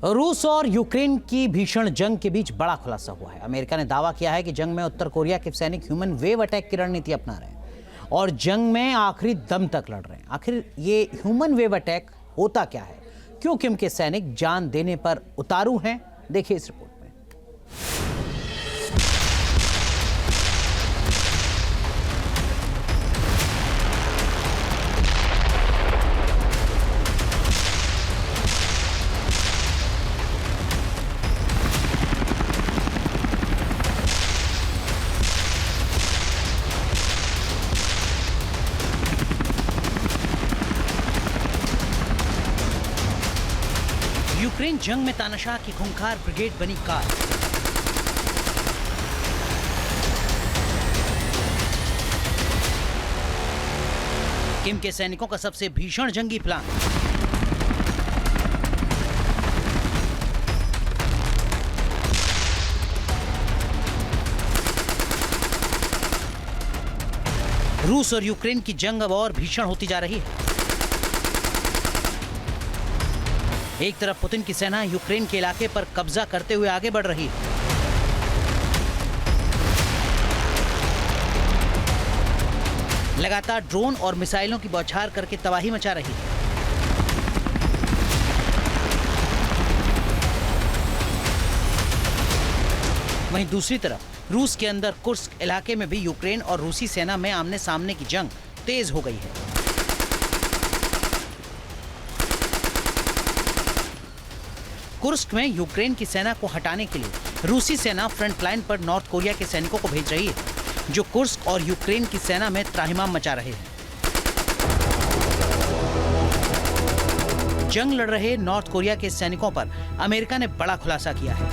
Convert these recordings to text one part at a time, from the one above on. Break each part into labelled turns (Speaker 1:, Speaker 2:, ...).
Speaker 1: रूस और यूक्रेन की भीषण जंग के बीच बड़ा खुलासा हुआ है। अमेरिका ने दावा किया है कि जंग में उत्तर कोरिया के सैनिक ह्यूमन वेव अटैक की रणनीति अपना रहे हैं और जंग में आखिरी दम तक लड़ रहे हैं। आखिर ये ह्यूमन वेव अटैक होता क्या है, क्यों किम के सैनिक जान देने पर उतारू हैं, देखिए इस रिपोर्ट में। यूक्रेन जंग में तानाशाह की खूंखार ब्रिगेड बनी कार। किम के सैनिकों का सबसे भीषण जंगी प्लान। रूस और यूक्रेन की जंग अब और भीषण होती जा रही है। एक तरफ पुतिन की सेना यूक्रेन के इलाके पर कब्जा करते हुए आगे बढ़ रही है। लगातार ड्रोन और मिसाइलों की बौछार करके तबाही मचा रही है। वहीं दूसरी तरफ रूस के अंदर कुर्स्क इलाके में भी यूक्रेन और रूसी सेना में आमने सामने की जंग तेज हो गई है। कुर्स्क में यूक्रेन की सेना को हटाने के लिए रूसी सेना फ्रंट लाइन पर नॉर्थ कोरिया के सैनिकों को भेज रही है, जो कुर्स्क और यूक्रेन की सेना में त्राहिमाम मचा रहे हैं। जंग लड़ रहे नॉर्थ कोरिया के सैनिकों पर अमेरिका ने बड़ा खुलासा किया है।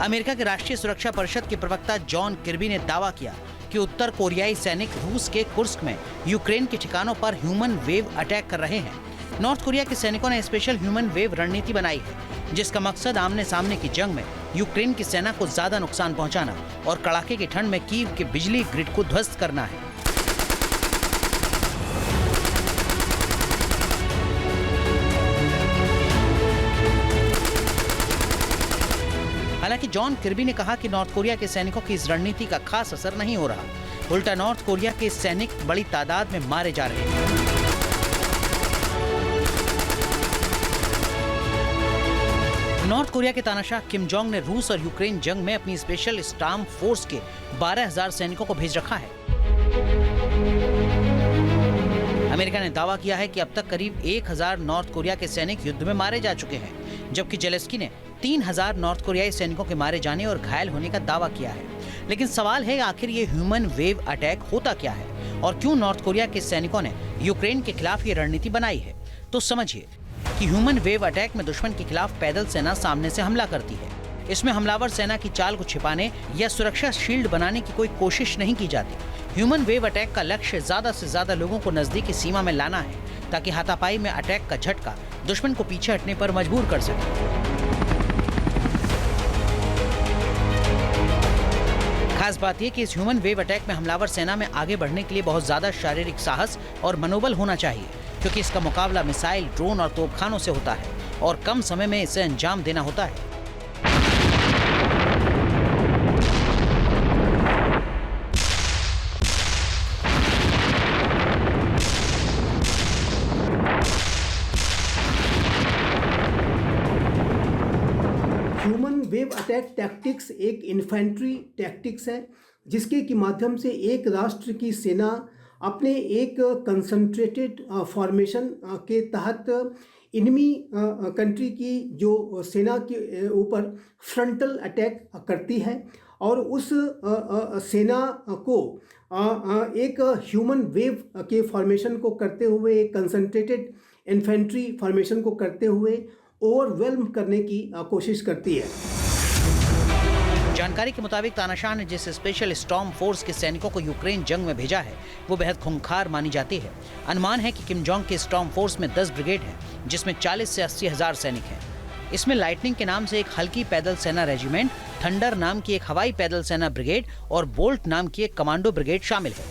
Speaker 1: अमेरिका के राष्ट्रीय सुरक्षा परिषद के प्रवक्ता जॉन किर्बी ने दावा किया कि उत्तर कोरियाई सैनिक रूस के कुर्स्क में यूक्रेन के ठिकानों पर ह्यूमन वेव अटैक कर रहे हैं। नॉर्थ कोरिया के सैनिकों ने स्पेशल ह्यूमन वेव रणनीति बनाई है, जिसका मकसद आमने सामने की जंग में यूक्रेन की सेना को ज्यादा नुकसान पहुंचाना और कड़ाके की ठंड में कीव के बिजली ग्रिड को ध्वस्त करना है। हालांकि जॉन किर्बी ने कहा कि नॉर्थ कोरिया के सैनिकों की इस रणनीति का खास असर नहीं हो रहा। उल्टा नॉर्थ कोरिया के सैनिक बड़ी तादाद में मारे जा रहे हैं। नॉर्थ कोरिया के तानाशाह किम जोंग ने रूस और यूक्रेन जंग में अपनी स्पेशल स्टॉर्म फोर्स के 12,000 सैनिकों को भेज रखा है। अमेरिका ने दावा किया है कि अब तक करीब 1,000 नॉर्थ कोरिया के सैनिक युद्ध में मारे जा चुके हैं, जबकि जेलेंस्की ने 3,000 नॉर्थ कोरियाई सैनिकों के मारे जाने और घायल होने का दावा किया है। लेकिन सवाल है, आखिर ये ह्यूमन वेव अटैक होता क्या है और क्यों नॉर्थ कोरिया के सैनिकों ने यूक्रेन के खिलाफ ये रणनीति बनाई है। तो समझिए कि ह्यूमन वेव अटैक में दुश्मन के खिलाफ पैदल सेना सामने से हमला करती है। इसमें हमलावर सेना की चाल को छिपाने या सुरक्षा शील्ड बनाने की कोई कोशिश नहीं की जाती। ह्यूमन वेव अटैक का लक्ष्य ज्यादा से ज्यादा लोगों को नजदीकी सीमा में लाना है, ताकि हाथापाई में अटैक का झटका दुश्मन को पीछे हटने पर मजबूर कर सके। खास बात यह कि इस ह्यूमन वेव अटैक में हमलावर सेना में आगे बढ़ने के लिए बहुत ज्यादा शारीरिक साहस और मनोबल होना चाहिए, क्योंकि इसका मुकाबला मिसाइल, ड्रोन और तोपखानों से होता है और कम समय में इसे अंजाम देना होता है।
Speaker 2: ह्यूमन वेव अटैक टैक्टिक्स एक इन्फेंट्री टैक्टिक्स है, जिसके की माध्यम से एक राष्ट्र की सेना अपने एक कंसंट्रेटेड फॉर्मेशन के तहत इनमी कंट्री की जो सेना के ऊपर फ्रंटल अटैक करती है और उस सेना को एक ह्यूमन वेव के फॉर्मेशन को करते हुए, एक कंसंट्रेटेड इन्फेंट्री फॉर्मेशन को करते हुए ओवरवेल्म करने की कोशिश करती है।
Speaker 1: जानकारी के मुताबिक तानाशाह ने जिस स्पेशल स्टॉर्म फोर्स के सैनिकों को यूक्रेन जंग में भेजा है, वो बेहद खूंखार मानी जाती है। अनुमान है कि किम जोंग के स्टॉर्म फोर्स में 10 ब्रिगेड हैं, जिसमें 40 से 80 हजार सैनिक हैं। इसमें लाइटनिंग के नाम से एक हल्की पैदल सेना रेजिमेंट, थंडर नाम की एक हवाई पैदल सेना ब्रिगेड और बोल्ट नाम की एक कमांडो ब्रिगेड शामिल है।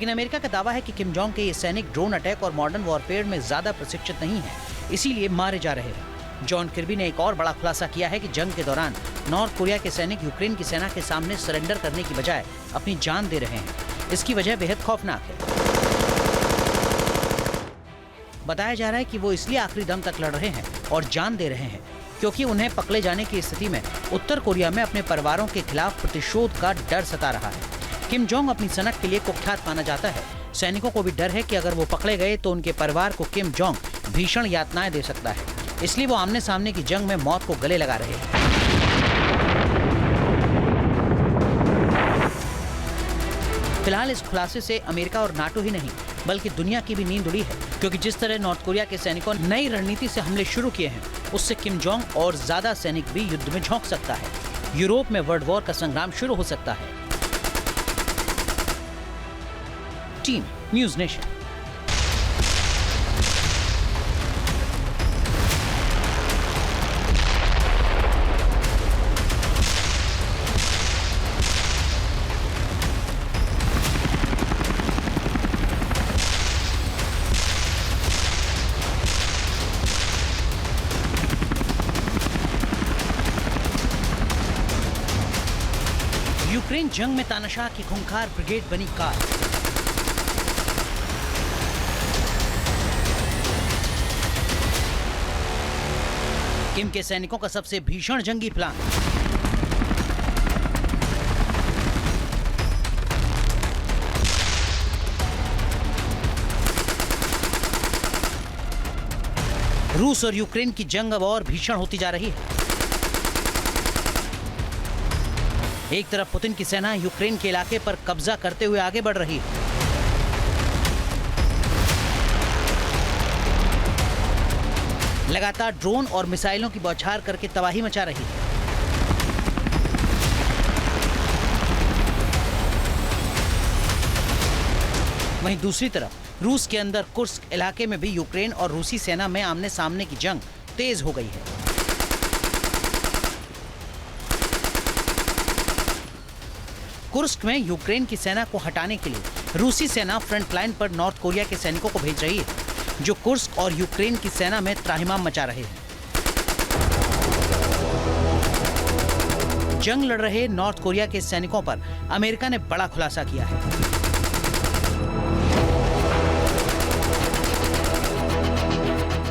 Speaker 1: लेकिन अमेरिका का दावा है कि किम जोंग के ये सैनिक ड्रोन अटैक और मॉडर्न वॉरफेयर में ज्यादा प्रशिक्षित नहीं है, इसीलिए मारे जा रहे हैं। जॉन किर्बी ने एक और बड़ा खुलासा किया है कि जंग के दौरान नॉर्थ कोरिया के सैनिक यूक्रेन की सेना के सामने सरेंडर करने की बजाय अपनी जान दे रहे हैं। इसकी वजह बेहद खौफनाक है। बताया जा रहा है कि वो इसलिए आखिरी दम तक लड़ रहे हैं और जान दे रहे हैं क्योंकि उन्हें पकड़े जाने की स्थिति में उत्तर कोरिया में अपने परिवारों के खिलाफ प्रतिशोध का डर सता रहा है। किम जोंग अपनी सनक के लिए कुख्यात माना जाता है। सैनिकों को भी डर है कि अगर वो पकड़े गए तो उनके परिवार को किम जोंग भीषण यातनाएं दे सकता है, इसलिए वो आमने सामने की जंग में मौत को गले लगा रहे हैं। फिलहाल इस खुलासे से अमेरिका और नाटो ही नहीं बल्कि दुनिया की भी नींद उड़ी है, क्योंकि जिस तरह नॉर्थ कोरिया के सैनिकों ने नई रणनीति से हमले शुरू किए हैं उससे किम जोंग और ज्यादा सैनिक भी युद्ध में झोंक सकता है। यूरोप में वर्ल्ड वॉर का संग्राम शुरू हो सकता है। Team news nation. यूक्रेन जंग में तानाशाह की खूंखार ब्रिगेड बनी कार। किम के सैनिकों का सबसे भीषण जंगी प्लान। रूस और यूक्रेन की जंग अब और भीषण होती जा रही है। एक तरफ पुतिन की सेना यूक्रेन के इलाके पर कब्जा करते हुए आगे बढ़ रही है। लगातार ड्रोन और मिसाइलों की बौछार करके तबाही मचा रही है। वहीं दूसरी तरफ रूस के अंदर कुर्स्क इलाके में भी यूक्रेन और रूसी सेना में आमने सामने की जंग तेज हो गई है। कुर्स्क में यूक्रेन की सेना को हटाने के लिए रूसी सेना फ्रंट लाइन पर नॉर्थ कोरिया के सैनिकों को भेज रही है, जो कुर्स्क और यूक्रेन की सेना में त्राहिमाम मचा रहे हैं। जंग लड़ रहे नॉर्थ कोरिया के सैनिकों पर अमेरिका ने बड़ा खुलासा किया है।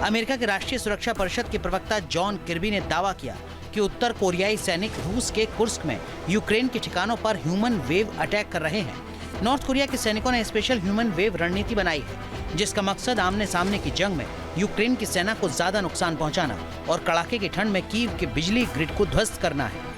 Speaker 1: अमेरिका के राष्ट्रीय सुरक्षा परिषद के प्रवक्ता जॉन किर्बी ने दावा किया कि उत्तर कोरियाई सैनिक रूस के कुर्स्क में यूक्रेन के ठिकानों पर ह्यूमन वेव अटैक कर रहे हैं। नॉर्थ कोरिया के सैनिकों ने स्पेशल ह्यूमन वेव रणनीति बनाई है, जिसका मकसद आमने सामने की जंग में यूक्रेन की सेना को ज्यादा नुकसान पहुंचाना और कड़ाके की ठंड में कीव के बिजली ग्रिड को ध्वस्त करना है।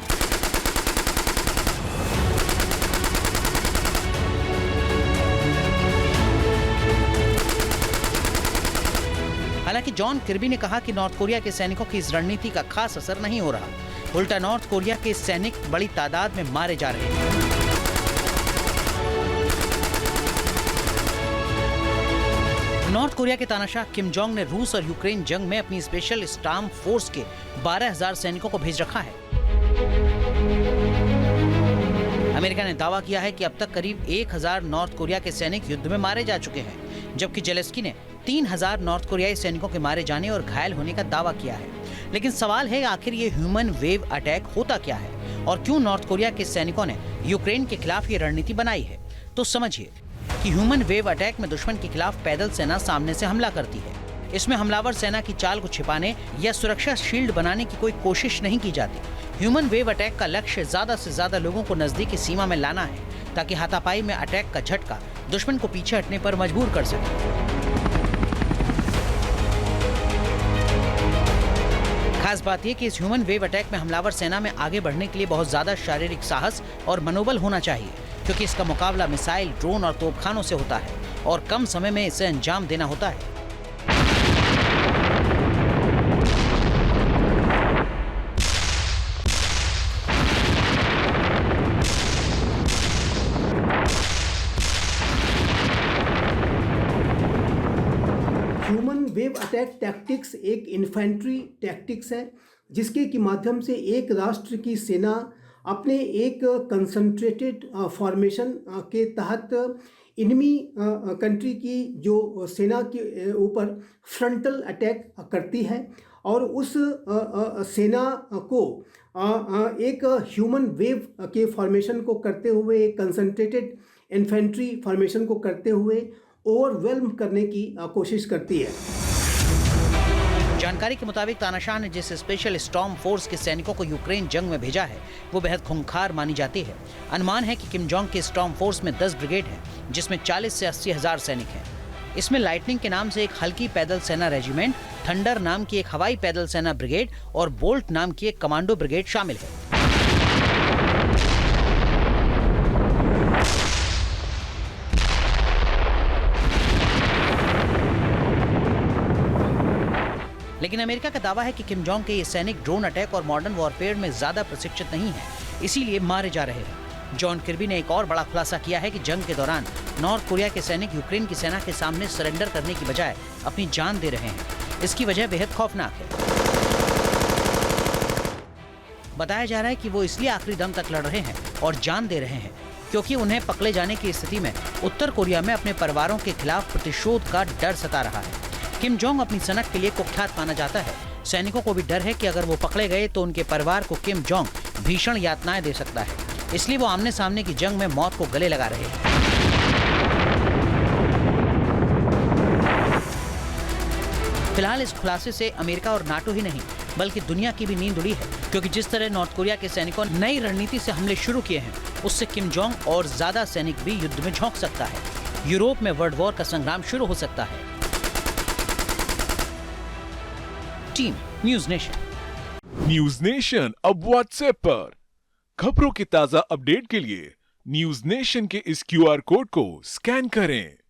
Speaker 1: हालांकि जॉन किर्बी ने कहा कि नॉर्थ कोरिया के सैनिकों की इस रणनीति का खास असर नहीं हो रहा, उल्टा नॉर्थ कोरिया के सैनिक बड़ी तादाद में मारे जा रहे हैं। नॉर्थ कोरिया के तानाशाह किम जोंग ने रूस और यूक्रेन जंग में अपनी स्पेशल स्टार्म फोर्स के 12,000 सैनिकों को भेज रखा है। अमेरिका ने दावा किया है कि अब तक करीब 1,000 नॉर्थ कोरिया के सैनिक युद्ध में मारे जा चुके हैं, जबकि जेलेस्की ने 3,000 नॉर्थ कोरियाई सैनिकों के मारे जाने और घायल होने का दावा किया है। लेकिन सवाल है, आखिर ये ह्यूमन वेव अटैक होता क्या है और क्यों नॉर्थ कोरिया के सैनिकों ने यूक्रेन के खिलाफ ये रणनीति बनाई है? तो समझिए कि ह्यूमन वेव अटैक में दुश्मन के खिलाफ पैदल सेना सामने से हमला करती है। इसमें हमलावर सेना की चाल को छिपाने या सुरक्षा शील्ड बनाने की कोई कोशिश नहीं की जाती। ह्यूमन वेव अटैक का लक्ष्य ज्यादा से ज्यादा लोगों को नजदीकी सीमा में लाना है, ताकि हाथापाई में अटैक का झटका दुश्मन को पीछे हटने पर मजबूर कर सके। खास बात यह कि इस ह्यूमन वेव अटैक में हमलावर सेना में आगे बढ़ने के लिए बहुत ज्यादा शारीरिक साहस और मनोबल होना चाहिए, क्योंकि इसका मुकाबला मिसाइल, ड्रोन और तोपखानों से होता है और कम समय में इसे अंजाम देना होता है।
Speaker 2: ह्यूमन वेव अटैक टैक्टिक्स एक इन्फेंट्री टैक्टिक्स है, जिसके की माध्यम से एक राष्ट्र की सेना अपने एक कंसंट्रेटेड फॉर्मेशन के तहत इनमी कंट्री की जो सेना के ऊपर फ्रंटल अटैक करती है और उस सेना को एक ह्यूमन वेव के फॉर्मेशन को करते हुए, एक कंसंट्रेटेड इन्फेंट्री फॉर्मेशन को करते हुए ओवरवेल्म करने की कोशिश करती है।
Speaker 1: जानकारी के मुताबिक तानाशाह ने जिस स्पेशल स्टॉर्म फोर्स के सैनिकों को यूक्रेन जंग में भेजा है वो बेहद खूंखार मानी जाती है। अनुमान है कि किम जोंग के स्टॉर्म फोर्स में 10 ब्रिगेड हैं, जिसमें 40 से 80 हजार सैनिक हैं। इसमें लाइटनिंग के नाम से एक हल्की पैदल सेना रेजिमेंट, थंडर नाम की एक हवाई पैदल सेना ब्रिगेड और बोल्ट नाम की एक कमांडो ब्रिगेड शामिल है। लेकिन अमेरिका का दावा है कि किम जोंग के ये सैनिक ड्रोन अटैक और मॉडर्न वॉरफेयर में ज्यादा प्रशिक्षित नहीं हैं, इसीलिए मारे जा रहे हैं। जॉन किर्बी ने एक और बड़ा खुलासा किया है कि जंग के दौरान नॉर्थ कोरिया के सैनिक यूक्रेन की सेना के सामने सरेंडर करने की बजाय अपनी जान दे रहे हैं। इसकी वजह बेहद खौफनाक है। बताया जा रहा है कि वो इसलिए आखिरी दम तक लड़ रहे हैं और जान दे रहे हैं क्योंकि उन्हें पकड़े जाने की स्थिति में उत्तर कोरिया में अपने परिवारों के खिलाफ प्रतिशोध का डर सता रहा है। किम जोंग अपनी सनक के लिए कुख्यात माना जाता है। सैनिकों को भी डर है कि अगर वो पकड़े गए तो उनके परिवार को किम जोंग भीषण यातनाएं दे सकता है, इसलिए वो आमने सामने की जंग में मौत को गले लगा रहे हैं। फिलहाल इस खुलासे से अमेरिका और नाटो ही नहीं बल्कि दुनिया की भी नींद उड़ी है, क्योंकि जिस तरह नॉर्थ कोरिया के सैनिकों ने नई रणनीति से हमले शुरू किए हैं उससे किम जोंग और ज्यादा सैनिक भी युद्ध में झोंक सकता है। यूरोप में वर्ल्ड वॉर का संग्राम शुरू हो सकता है। Team news nation.
Speaker 3: News nation अब व्हाट्सएप पर खबरों के ताजा अपडेट के लिए न्यूज नेशन के इस QR कोड को स्कैन करें।